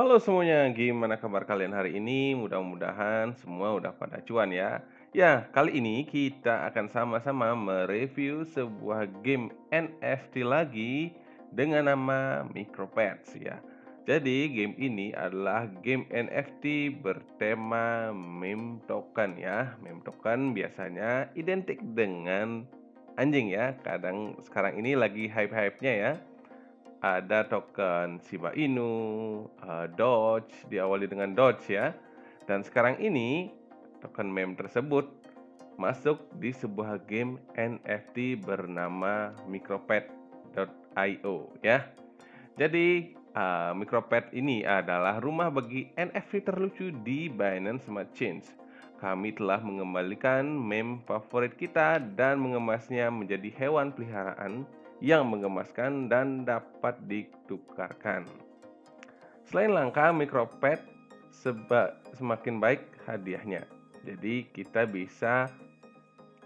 Halo semuanya, gimana kabar kalian hari ini? Mudah-mudahan semua udah pada cuan ya. Ya, kali ini kita akan sama-sama mereview sebuah game NFT lagi dengan nama Micropets ya. Jadi game ini adalah game NFT bertema meme token ya. Meme token biasanya identik dengan anjing ya. Kadang sekarang ini lagi hype-hypenya ya. Ada token Shiba Inu, Doge, diawali dengan Doge ya. Dan sekarang ini token meme tersebut masuk di sebuah game NFT bernama Micropet.io ya. Jadi Micropet ini adalah rumah bagi NFT terlucu di Binance Smart Chain. Kami telah mengembalikan meme favorit kita dan mengemasnya menjadi hewan peliharaan yang menggemaskan dan dapat ditukarkan. Selain langka, Micropet semakin baik hadiahnya. Jadi kita bisa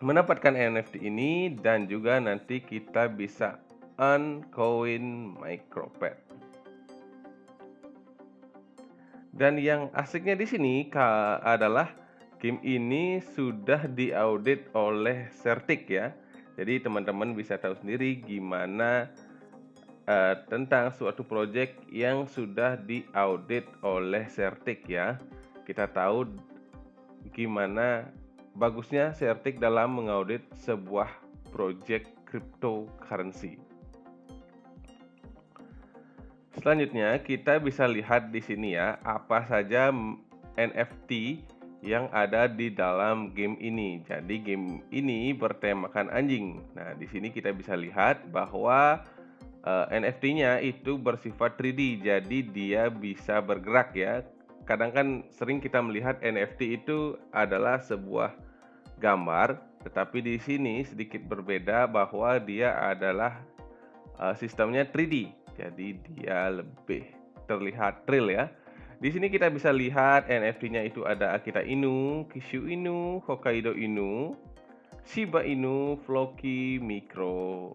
mendapatkan NFT ini dan juga nanti kita bisa earn koin Micropet. Dan yang asiknya di sini adalah game ini sudah diaudit oleh Certik ya. Jadi teman-teman bisa tahu sendiri gimana tentang suatu project yang sudah diaudit oleh Certik ya. Kita tahu gimana bagusnya Certik dalam mengaudit sebuah project cryptocurrency. Selanjutnya kita bisa lihat di sini ya, apa saja NFT yang ada di dalam game ini. Jadi game ini bertemakan anjing. Nah, di sini kita bisa lihat bahwa NFT-nya itu bersifat 3D, jadi dia bisa bergerak ya. Kadang kan sering kita melihat NFT itu adalah sebuah gambar, tetapi di sini sedikit berbeda bahwa dia adalah sistemnya 3D. Jadi dia lebih terlihat real ya. Di sini kita bisa lihat NFT-nya itu ada Akita Inu, Kishu Inu, Hokkaido Inu, Shiba Inu, Floki, Micro.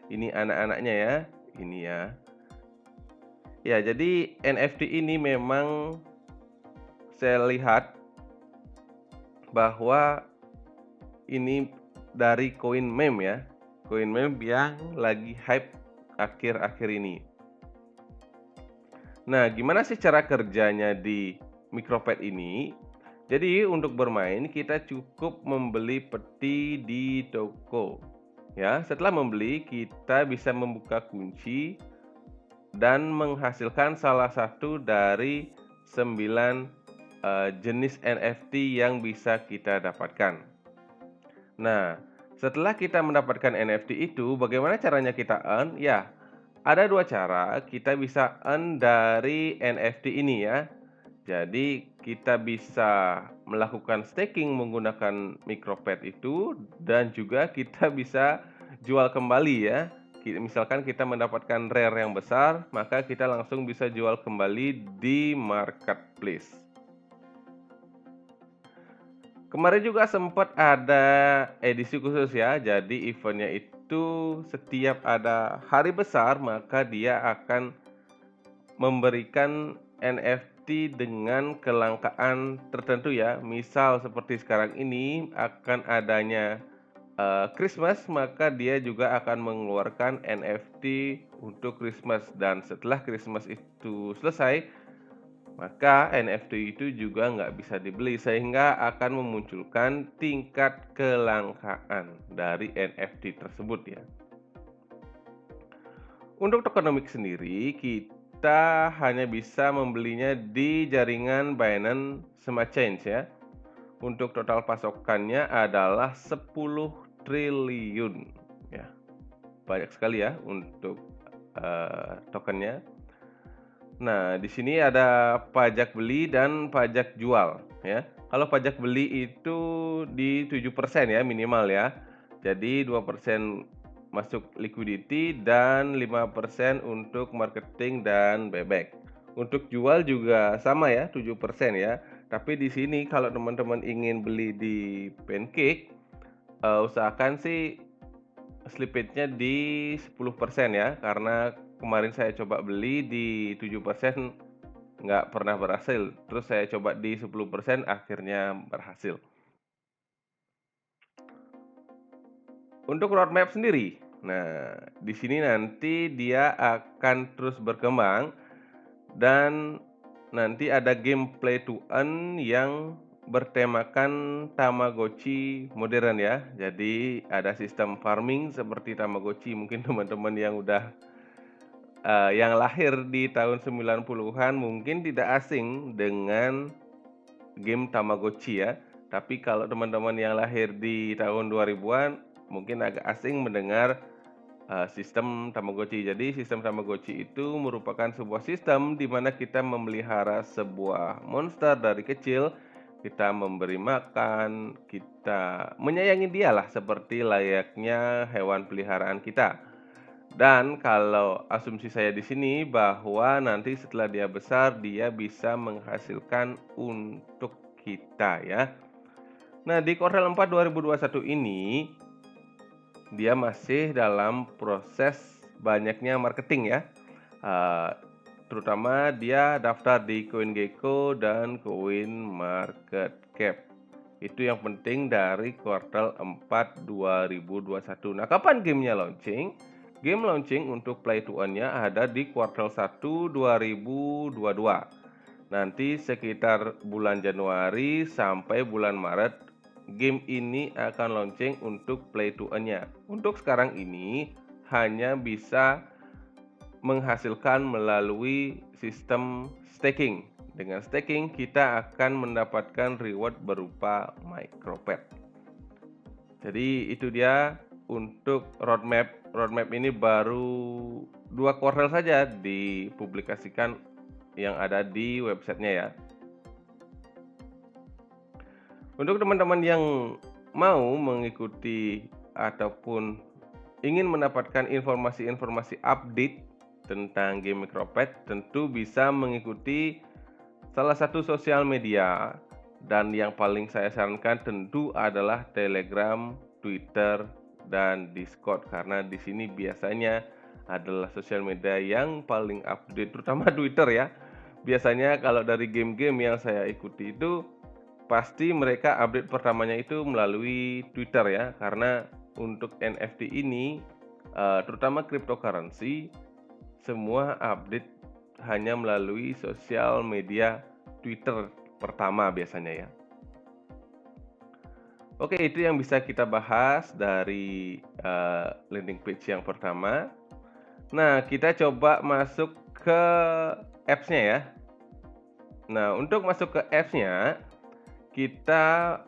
Ini anak-anaknya ya. Ini ya. Ya, jadi NFT ini memang saya lihat bahwa ini dari koin meme ya. Koin meme yang lagi hype akhir-akhir ini. Nah, gimana sih cara kerjanya di Micropet ini? Jadi untuk bermain kita cukup membeli peti di toko. Ya, setelah membeli kita bisa membuka kunci dan menghasilkan salah satu dari 9 jenis NFT yang bisa kita dapatkan. Nah, setelah kita mendapatkan NFT itu, bagaimana caranya kita earn? Ya, ada dua cara kita bisa earn dari NFT ini ya. Jadi kita bisa melakukan staking menggunakan Micropet itu dan juga kita bisa jual kembali ya. Misalkan kita mendapatkan rare yang besar, maka kita langsung bisa jual kembali di marketplace. Kemarin juga sempat ada edisi khusus ya. Jadi eventnya itu setiap ada hari besar maka dia akan memberikan NFT dengan kelangkaan tertentu ya. Misal seperti sekarang ini akan adanya Christmas, maka dia juga akan mengeluarkan NFT untuk Christmas dan setelah Christmas itu selesai maka NFT itu juga nggak bisa dibeli sehingga akan memunculkan tingkat kelangkaan dari NFT tersebut ya. Untuk tokenomics sendiri kita hanya bisa membelinya di jaringan Binance Smart Chain ya. Untuk total pasokannya adalah 10 triliun ya. Banyak sekali ya untuk tokennya. Nah, di sini ada pajak beli dan pajak jual ya. Kalau pajak beli itu di 7% ya minimal ya. Jadi 2% masuk liquidity dan 5% untuk marketing dan buyback. Untuk jual juga sama ya, 7% ya. Tapi di sini kalau teman-teman ingin beli di Pancake, usahakan sih slippage-nya di 10% ya, karena kemarin saya coba beli di 7% nggak pernah berhasil. Terus saya coba di 10% akhirnya berhasil. Untuk roadmap sendiri, nah di sini nanti dia akan terus berkembang dan nanti ada game play to earn yang bertemakan Tamagotchi modern ya. Jadi ada sistem farming seperti Tamagotchi. Mungkin teman-teman yang udah yang lahir di tahun 90-an mungkin tidak asing dengan game Tamagotchi ya. Tapi kalau teman-teman yang lahir di tahun 2000-an mungkin agak asing mendengar sistem Tamagotchi. Jadi sistem Tamagotchi itu merupakan sebuah sistem di mana kita memelihara sebuah monster dari kecil, kita memberi makan, kita menyayangi dia lah seperti layaknya hewan peliharaan kita. Dan kalau asumsi saya di sini bahwa nanti setelah dia besar dia bisa menghasilkan untuk kita ya. Nah, di kuartal 4 2021 ini dia masih dalam proses banyaknya marketing ya. Terutama dia daftar di CoinGecko dan CoinMarketCap. Itu yang penting dari kuartal 4 2021. Nah, kapan gamenya launching? Game launching untuk play to earn-nya ada di kuartal 1 2022. Nanti sekitar bulan Januari sampai bulan Maret game ini akan launching untuk play to earn-nya. Untuk sekarang ini hanya bisa menghasilkan melalui sistem staking. Dengan staking kita akan mendapatkan reward berupa micropet. Jadi itu dia untuk roadmap. Roadmap ini baru 2 kuartal saja dipublikasikan yang ada di websitenya ya. Untuk teman-teman yang mau mengikuti ataupun ingin mendapatkan informasi-informasi update tentang game Micropet, tentu bisa mengikuti salah satu sosial media, dan yang paling saya sarankan tentu adalah Telegram, Twitter, dan Discord, karena di sini biasanya adalah sosial media yang paling update, terutama Twitter ya. Biasanya kalau dari game-game yang saya ikuti itu pasti mereka update pertamanya itu melalui Twitter ya, karena untuk NFT ini terutama cryptocurrency semua update hanya melalui sosial media Twitter pertama biasanya ya. Oke, itu yang bisa kita bahas dari landing page yang pertama. Nah, kita coba masuk ke apps-nya ya. Nah, untuk masuk ke apps-nya kita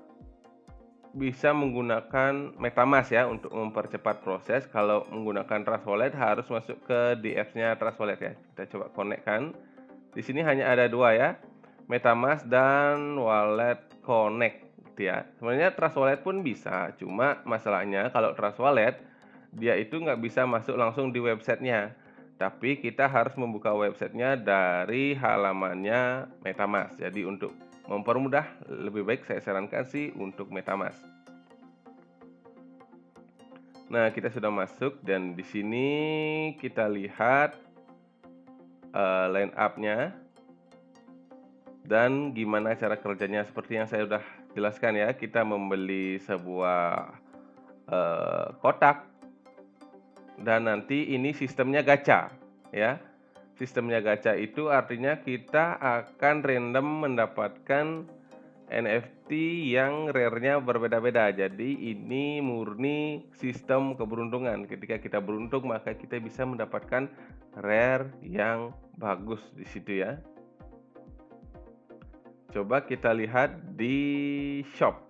bisa menggunakan MetaMask ya untuk mempercepat proses. Kalau menggunakan Trust Wallet harus masuk ke di apps-nya Trust Wallet ya. Kita coba connect kan. Di sini hanya ada 2 ya, MetaMask dan Wallet Connect gitu ya. Sebenarnya Trust Wallet pun bisa, cuma masalahnya kalau Trust Wallet dia itu nggak bisa masuk langsung di websitenya. Tapi kita harus membuka websitenya dari halamannya MetaMask. Jadi untuk mempermudah, lebih baik saya sarankan sih untuk MetaMask. Nah, kita sudah masuk dan di sini kita lihat line up-nya dan gimana cara kerjanya. Seperti yang saya sudah jelaskan ya, kita membeli sebuah kotak dan nanti ini sistemnya gacha ya. Sistemnya gacha itu artinya kita akan random mendapatkan NFT yang rare-nya berbeda-beda. Jadi ini murni sistem keberuntungan. Ketika kita beruntung maka kita bisa mendapatkan rare yang bagus di situ ya. Coba kita lihat di shop.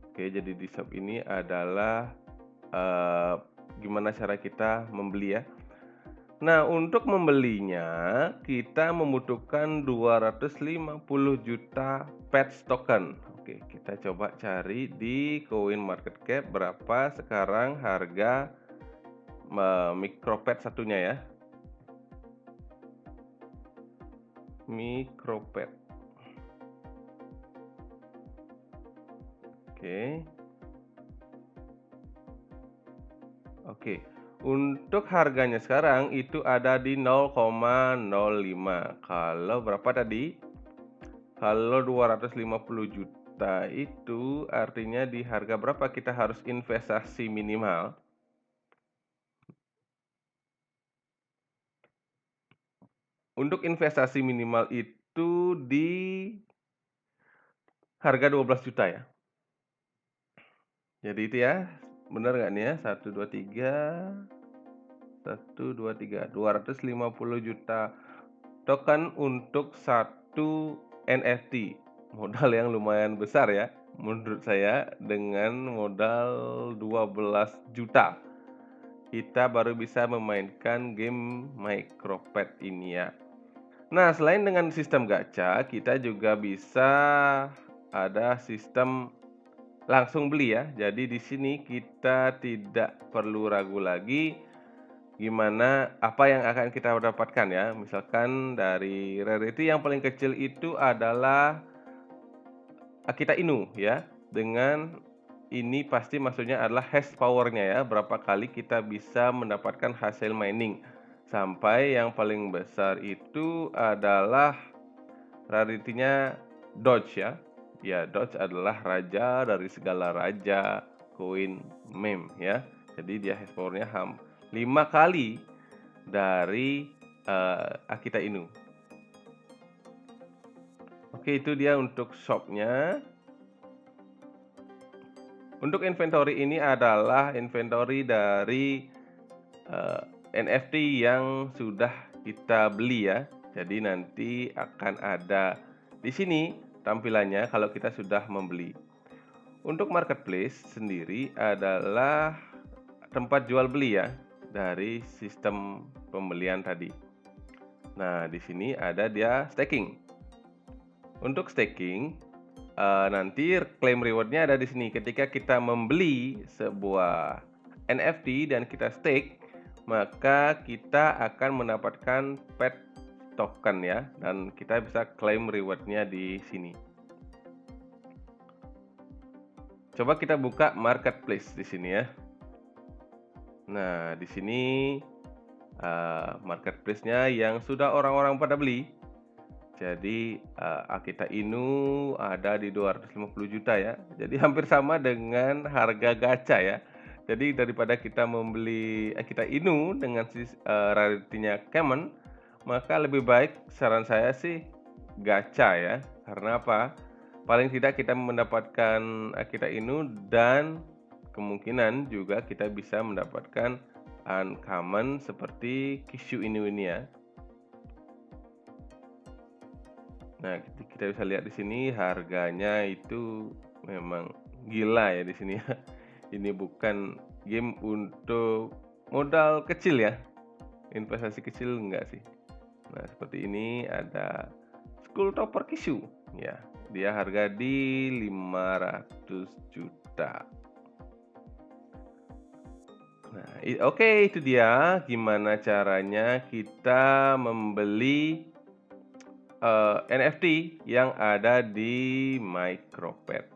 Oke, jadi di shop ini adalah gimana cara kita membeli ya. Nah, untuk membelinya kita membutuhkan 250 juta PETS token. Oke, kita coba cari di CoinMarketCap berapa sekarang harga MicroPet satunya ya. MicroPet. Oke. Oke. Untuk harganya sekarang itu ada di 0,05. Kalau berapa tadi? Kalau 250 juta itu artinya di harga berapa kita harus investasi minimal? Untuk investasi minimal itu di harga 12 juta ya. Jadi itu ya, bener nggak nih ya? 250 juta token untuk satu NFT. Modal yang lumayan besar ya, menurut saya dengan modal 12 juta. Kita baru bisa memainkan game Micropet ini ya. Nah, selain dengan sistem gacha, kita juga bisa ada sistem langsung beli ya. Jadi di sini kita tidak perlu ragu lagi gimana apa yang akan kita dapatkan ya. Misalkan dari rarity yang paling kecil itu adalah Akita Inu ya. Dengan ini pasti maksudnya adalah hash powernya ya. Berapa kali kita bisa mendapatkan hasil mining. Sampai yang paling besar itu adalah rarity-nya Dodge ya. Ya, Dodge adalah raja dari segala raja koin meme ya. Jadi dia hash powernya 5 kali dari Akita Inu. Oke, itu dia untuk shopnya. Untuk inventory ini adalah inventory dari NFT yang sudah kita beli ya. Jadi nanti akan ada di sini tampilannya kalau kita sudah membeli. Untuk marketplace sendiri adalah tempat jual beli ya dari sistem pembelian tadi. Nah, di sini ada dia staking. Untuk staking nanti claim rewardnya ada di sini. Ketika kita membeli sebuah NFT dan kita stake, maka kita akan mendapatkan pet token ya, dan kita bisa claim rewardnya di sini. Coba kita buka marketplace di sini ya. Nah, di sini marketplace-nya yang sudah orang-orang pada beli. Jadi Akita Inu ada di 250 juta ya. Jadi hampir sama dengan harga gacha ya. Jadi daripada kita membeli Akita Inu dengan rarity-nya common, maka lebih baik saran saya sih gacha ya. Karena apa? Paling tidak kita mendapatkan Akita Inu dan kemungkinan juga kita bisa mendapatkan uncommon seperti Kishu Inu ini ya. Nah, kita bisa lihat di sini harganya itu memang gila ya di sini ya. Ini bukan game untuk modal kecil ya. Investasi kecil enggak sih. Nah, seperti ini ada Skulltopper Kishu ya. Dia harga di 500 juta. Nah, oke, itu dia gimana caranya kita membeli NFT yang ada di Micropet.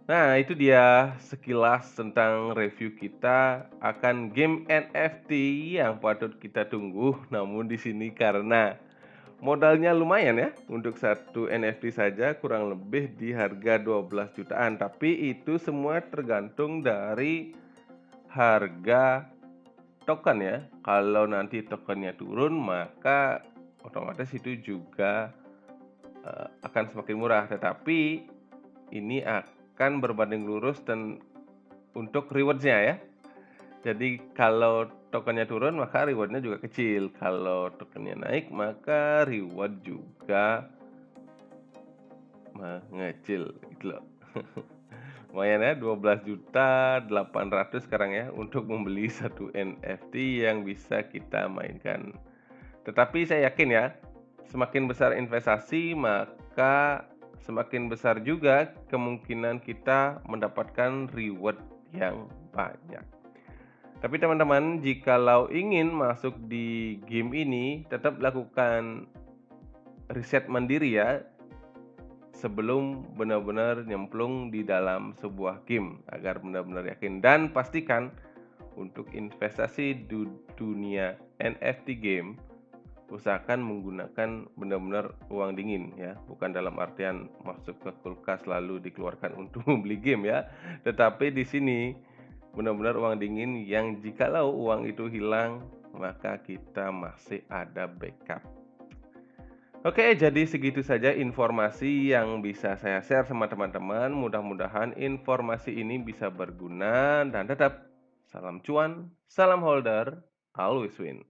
Nah, itu dia sekilas tentang review kita akan game NFT yang patut kita tunggu. Namun di sini karena modalnya lumayan ya, untuk satu NFT saja kurang lebih di harga 12 jutaan. Tapi itu semua tergantung dari harga token ya. Kalau nanti tokennya turun, maka otomatis itu juga akan semakin murah. Tetapi ini akan berbanding lurus dan untuk rewardnya ya. Jadi kalau tokennya turun maka rewardnya juga kecil. Kalau tokennya naik maka reward juga mengecil gitu loh. Lumayan ya, 12.800.000 sekarang ya untuk membeli satu NFT yang bisa kita mainkan. Tetapi saya yakin ya, semakin besar investasi maka semakin besar juga kemungkinan kita mendapatkan reward yang banyak. Tapi teman-teman, jikalau ingin masuk di game ini, tetap lakukan riset mandiri ya. sebelum benar-benar nyemplung di dalam sebuah game agar benar-benar yakin, dan pastikan untuk investasi di dunia NFT game usahakan menggunakan benar-benar uang dingin ya, bukan dalam artian masuk ke kulkas lalu dikeluarkan untuk membeli game ya, tetapi di sini benar-benar uang dingin yang jikalau uang itu hilang maka kita masih ada backup. Oke, jadi segitu saja informasi yang bisa saya share sama teman-teman. Mudah-mudahan informasi ini bisa berguna dan tetap salam cuan, salam holder, always win.